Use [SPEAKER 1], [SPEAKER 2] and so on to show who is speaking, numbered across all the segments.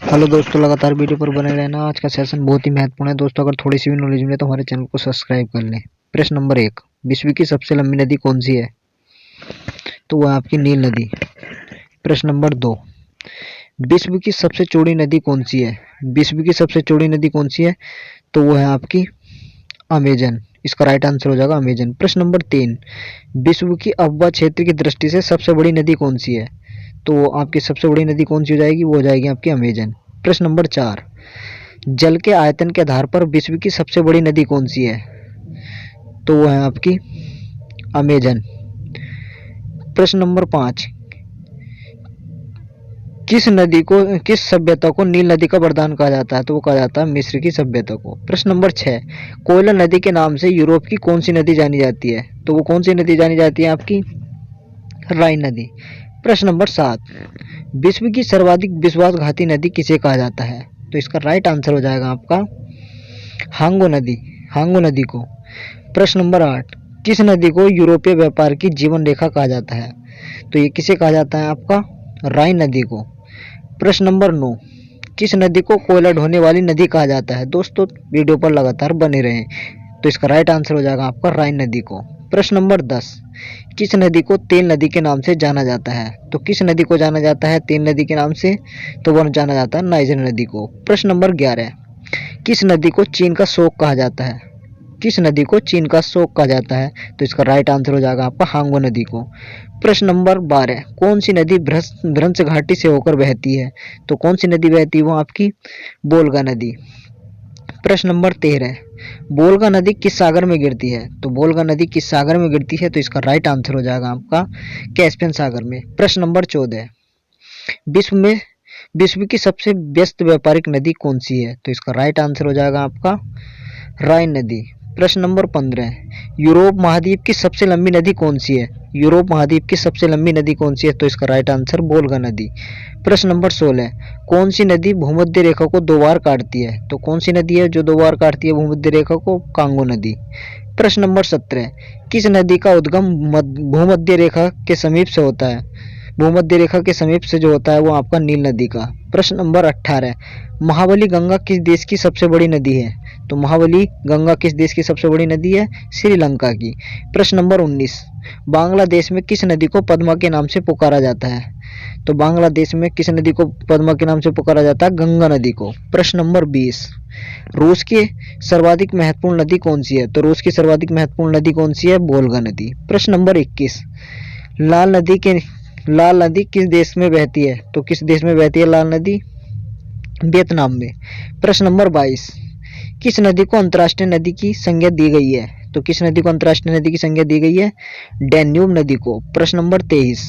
[SPEAKER 1] Hello दोस्तों, लगातार video पर बने रहना। आज का सेशन बहुत ही महत्वपूर्ण है दोस्तों। अगर थोड़ी सी भी नॉलेज मिले तो हमारे चैनल को सब्सक्राइब कर लें। प्रश्न नंबर 1, विश्व की सबसे लंबी नदी कौन सी है? तो वह आपकी नील नदी। प्रश्न नंबर 2, विश्व की सबसे चौड़ी नदी कौन सी है? विश्व की सबसे चौड़ी नदी कौन सी है? तो वो है आपकी अमेजन। इसका राइट आंसर हो जाएगा अमेजन। प्रश्न नंबर 3, विश्व की अफवाह क्षेत्र की दृष्टि से सबसे बड़ी नदी कौन सी है? तो आपकी सबसे बड़ी नदी कौन सी हो जाएगी? वो हो जाएगी आपकी अमेजन। प्रश्न नंबर 4, जल के आयतन के आधार पर विश्व की सबसे बड़ी नदी कौन सी है? तो वो है आपकी अमेजन। प्रश्न नंबर 5, किस सभ्यता को नील नदी का वरदान कहा जाता है? तो वो कहा जाता है मिस्र की सभ्यता को। प्रश्न नंबर 6, कोयला नदी के नाम से यूरोप की कौन सी नदी जानी जाती है? तो वो कौन सी नदी जानी जाती है? आपकी राइन नदी। प्रश्न नंबर 7, विश्व की सर्वाधिक विश्वासघाती नदी किसे कहा जाता है? तो इसका राइट आंसर हो जाएगा आपका हांगो नदी, हांगो नदी को। प्रश्न नंबर 8, किस नदी को यूरोपीय व्यापार की जीवन रेखा कहा जाता है? तो ये किसे कहा जाता है? आपका राइन नदी को। प्रश्न नंबर 9, किस नदी को कोयला ढोने वाली नदी कहा जाता है? दोस्तों वीडियो पर लगातार बने रहें। तो इसका राइट आंसर हो जाएगा आपका राइन नदी को। प्रश्न नंबर 10, किस नदी को तेल नदी के नाम से जाना जाता है? तो किस नदी को जाना जाता है तेल नदी के नाम से? तो वह जाना जाता है नाइजर नदी को। प्रश्न नंबर 11, किस नदी को चीन का शोक कहा जाता है? किस नदी को चीन का शोक कहा जाता है? तो इसका राइट आंसर हो जाएगा आपका हांगो नदी को। प्रश्न नंबर 12, कौन सी नदी भ्रंश घाटी से होकर बहती है? तो कौन सी नदी बहती है? वो आपकी बोलगा नदी। प्रश्न नंबर 13, बोलगा नदी किस सागर में गिरती है? तो बोलगा नदी किस सागर में गिरती है? तो इसका राइट आंसर हो जाएगा आपका कैस्पियन सागर में। प्रश्न नंबर 14, विश्व की सबसे व्यस्त व्यापारिक नदी कौन सी है? तो इसका राइट आंसर हो जाएगा आपका राइन नदी। प्रश्न नंबर 15, यूरोप महाद्वीप की सबसे लंबी नदी कौन सी है? यूरोप महाद्वीप की सबसे लंबी नदी कौन सी है? तो इसका राइट आंसर बोलगा नदी। प्रश्न नंबर 16, कौन सी नदी भूमध्य रेखा को 2 बार काटती है? तो कौन सी नदी है जो 2 बार काटती है भूमध्य रेखा को? कांगो नदी। प्रश्न नंबर 17, किस नदी का उद्गम भूमध्य रेखा के समीप से होता है? भूमध्य रेखा के समीप से जो होता है वो आपका नील नदी का। प्रश्न नंबर 18, महाबली गंगा किस देश की सबसे बड़ी नदी है? तो महाबली गंगा किस देश की सबसे बड़ी नदी है? श्रीलंका की। प्रश्न नंबर 19, बांग्लादेश में किस नदी को पद्मा के नाम से पुकारा जाता है? तो बांग्लादेश में किस नदी को पद्मा के नाम से पुकारा जाता है? गंगा नदी को। प्रश्न नंबर 20, रूस की सर्वाधिक महत्वपूर्ण नदी कौन सी है? तो रूस की सर्वाधिक महत्वपूर्ण नदी कौन सी है? वोल्गा नदी। प्रश्न नंबर 21, लाल नदी किस देश में बहती है? तो किस देश में बहती है लाल नदी? वियतनाम में। प्रश्न नंबर 22, किस नदी को अंतर्राष्ट्रीय नदी की संज्ञा दी गई है? तो किस नदी को अंतर्राष्ट्रीय नदी की संज्ञा दी गई है? डैन्यूब नदी को। प्रश्न नंबर 23,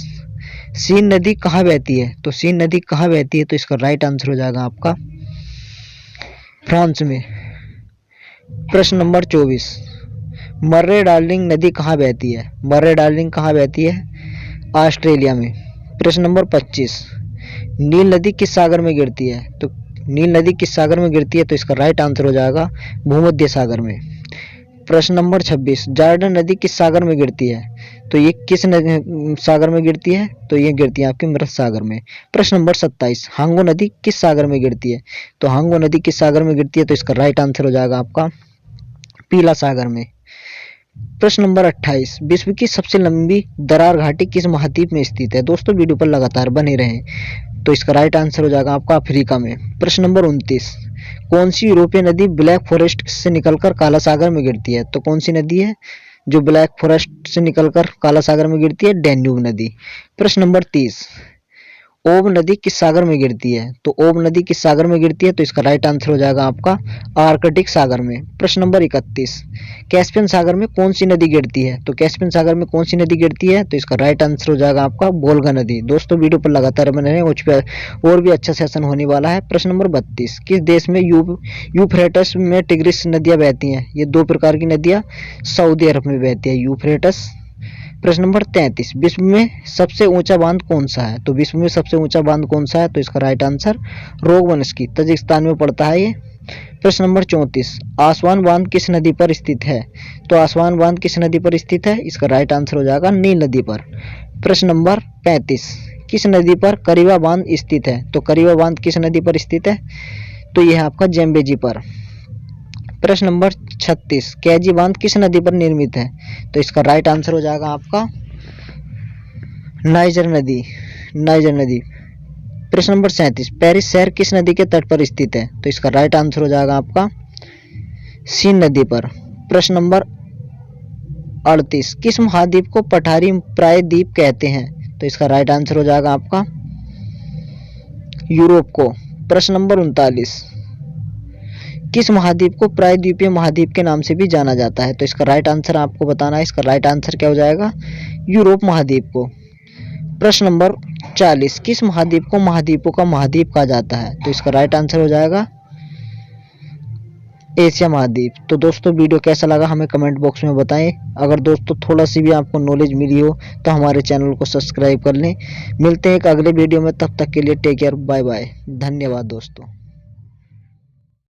[SPEAKER 1] सीन नदी कहाँ बहती है? तो सीन नदी कहाँ बहती है? तो इसका राइट आंसर हो जाएगा आपका फ्रांस में। प्रश्न नंबर 24, मर्रे डार्लिंग नदी कहाँ बहती है? मर्रे डार्लिंग कहाँ बहती है? ऑस्ट्रेलिया में। प्रश्न नंबर 25, नील नदी किस सागर में गिरती है? तो नील नदी किस सागर में गिरती है? तो इसका राइट आंसर हो जाएगा भूमध्य सागर में। प्रश्न नंबर 26, जॉर्डन नदी किस सागर में गिरती है? तो ये किस सागर में गिरती है? तो ये गिरती है आपके मृत सागर में। प्रश्न नंबर 27, हांगो नदी किस सागर में गिरती है? तो हांगो नदी किस सागर में गिरती है? तो इसका राइट आंसर हो जाएगा आपका पीला सागर में। प्रश्न नंबर 28, विश्व की सबसे लंबी दरार घाटी किस महाद्वीप में स्थित है? दोस्तों वीडियो पर लगातार बने रहें। तो इसका राइट आंसर हो जाएगा आपका अफ्रीका में। प्रश्न नंबर 29, कौन सी यूरोपीय नदी ब्लैक फॉरेस्ट से निकलकर काला सागर में गिरती है? तो कौन सी नदी है जो ब्लैक फॉरेस्ट से निकलकर काला सागर में गिरती है? डैन्यूब नदी। प्रश्न नंबर 30, ओब नदी किस सागर में गिरती है? तो ओब नदी किस सागर में गिरती है? तो इसका राइट आंसर हो जाएगा आपका आर्कटिक सागर में। प्रश्न नंबर 31, कैस्पियन सागर में कौन सी नदी गिरती है? तो कैस्पियन सागर में कौन सी नदी गिरती है? तो इसका राइट आंसर हो जाएगा आपका वोल्गा नदी। दोस्तों वीडियो पर लगातार बने रहें, उस पर और भी अच्छा सेशन होने वाला है। प्रश्न नंबर 32, किस देश में यूफ्रेटस में टिग्रिस नदियां बहती हैं? ये 2 प्रकार की नदियां सऊदी अरब में बहती है, यूफ्रेटस। प्रश्न नंबर 33, विश्व में सबसे ऊंचा बांध कौन सा है? तो विश्व में सबसे ऊंचा बांध कौन सा है? तो इसका राइट आंसर रोगवंशकी, तजिकिस्तान में पड़ता है ये। प्रश्न नंबर 34, आसवान बांध किस नदी पर स्थित है? तो आसवान बांध किस नदी पर स्थित है? इसका राइट आंसर हो जाएगा नील नदी पर। प्रश्न नंबर 35, किस नदी पर करीवा बांध स्थित है? तो करीवा बांध किस नदी पर स्थित है? तो यह है आपका जेम्बेजी पर। प्रश्न नंबर 36, कैजी बांध किस नदी पर निर्मित है? तो इसका राइट आंसर हो जाएगा आपका नाइजर नदी, नाइजर नदी। प्रश्न नंबर 37, पेरिस शहर किस नदी के तट पर स्थित है? तो इसका राइट आंसर हो जाएगा आपका सीन नदी पर। प्रश्न नंबर 38, किस महाद्वीप को पठारी प्रायद्वीप कहते हैं? तो इसका राइट आंसर हो जाएगा आपका यूरोप को। प्रश्न नंबर 39, किस महाद्वीप को प्रायद्वीपीय महाद्वीप के नाम से भी जाना जाता है? तो इसका राइट आंसर आपको बताना है। इसका राइट आंसर क्या हो जाएगा? यूरोप महाद्वीप को। प्रश्न नंबर 40, किस महाद्वीप को महाद्वीपों का महाद्वीप कहा जाता है? तो इसका राइट आंसर हो जाएगा एशिया महाद्वीप। तो दोस्तों वीडियो कैसा लगा हमें कमेंट बॉक्स में बताएं। अगर दोस्तों थोड़ा सी भी आपको नॉलेज मिली हो तो हमारे चैनल को सब्सक्राइब कर लें। मिलते हैं एक अगले वीडियो में, तब तक के लिए टेक केयर, बाय बाय, धन्यवाद दोस्तों।